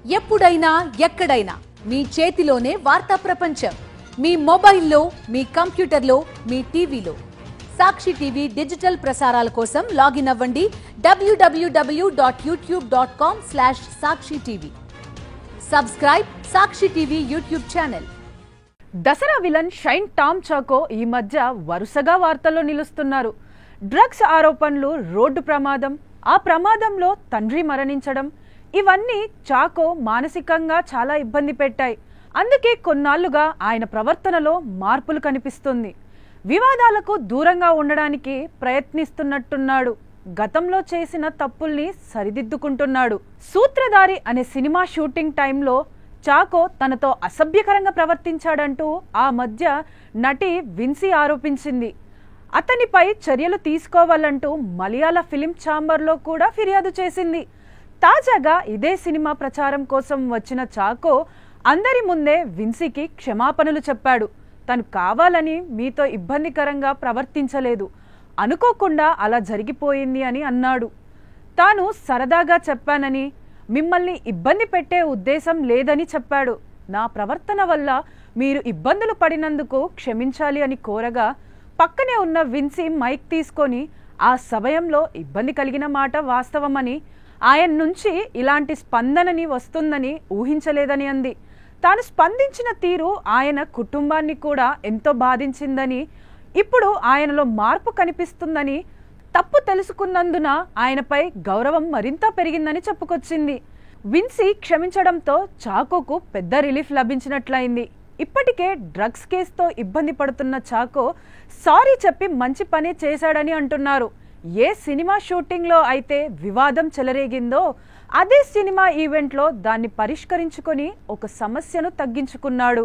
ఎప్పుడైనా ఎక్కడైనా మీ చేతిలోనే వార్తా ప్రపంచం. మీ మొబైల్లో, మీ కంప్యూటర్లో, మీ టీవీలో. సాక్షి టీవీ డిజిటల్ ప్రసారాల కోసం లాగిన్ అవ్వండి www.youtube.com/sakshi-tv. Subscribe Sakshi TV YouTube channel. Dasara villain Shine Tom Chacko ఈ మధ్య వరుసగా వార్తల్లో నిలుస్తున్నారు. డ్రగ్స్ ఆరోపణలు, రోడ్డు ప్రమాదం, ఆ ప్రమాదంలో తండ్రి మరణించడం, ఇవన్నీ చాకో మానసికంగా చాలా ఇబ్బంది పెట్టాయి. అందుకే కొన్నాళ్లుగా ఆయన ప్రవర్తనలో మార్పులు కనిపిస్తుంది. వివాదాలకు దూరంగా ఉండడానికి ప్రయత్నిస్తున్నట్టున్నాడు. గతంలో చేసిన తప్పుల్ని సరిదిద్దుకుంటున్నాడు. సూత్రధారి అనే సినిమా షూటింగ్ టైంలో చాకో తనతో అసభ్యకరంగా ప్రవర్తించాడంటూ ఆ మధ్య నటి విన్సీ ఆరోపించింది. అతనిపై చర్యలు తీసుకోవాలంటూ మలయాళ ఫిలిం ఛాంబర్లో కూడా ఫిర్యాదు చేసింది. తాజాగా ఇదే సినిమా ప్రచారం కోసం వచ్చిన చాకో అందరి ముందే విన్సీకి క్షమాపణలు చెప్పాడు. తను కావాలని మీతో ఇబ్బందికరంగా ప్రవర్తించలేదు, అనుకోకుండా అలా జరిగిపోయింది అని అన్నాడు. తాను సరదాగా చెప్పానని, మిమ్మల్ని ఇబ్బంది పెట్టే ఉద్దేశం లేదని చెప్పాడు. నా ప్రవర్తన వల్ల మీరు ఇబ్బందులు పడినందుకు క్షమించాలి అని కోరగా పక్కనే ఉన్న విన్సీ మైక్ తీసుకొని ఆ సమయంలో ఇబ్బంది కలిగిన మాట వాస్తవమని, ఆయన నుంచి ఇలాంటి స్పందనని వస్తుందని ఊహించలేదని అంది. తాను స్పందించిన తీరు ఆయన కుటుంబాన్ని కూడా ఎంతో బాధించిందని, ఇప్పుడు ఆయనలో మార్పు కనిపిస్తుందని, తప్పు తెలుసుకున్నందున ఆయనపై గౌరవం మరింత పెరిగిందని చెప్పుకొచ్చింది. విన్సీ క్షమించడంతో చాకోకు పెద్ద రిలీఫ్ లభించినట్లయింది. ఇప్పటికే డ్రగ్స్ కేసుతో ఇబ్బంది పడుతున్న చాకో సారీ చెప్పి మంచి పని చేశాడని అంటున్నారు. ఏ సినిమా షూటింగ్లో అయితే వివాదం చెలరేగిందో అదే సినిమా ఈవెంట్లో దాన్ని పరిష్కరించుకొని ఒక సమస్యను తగ్గించుకున్నాడు.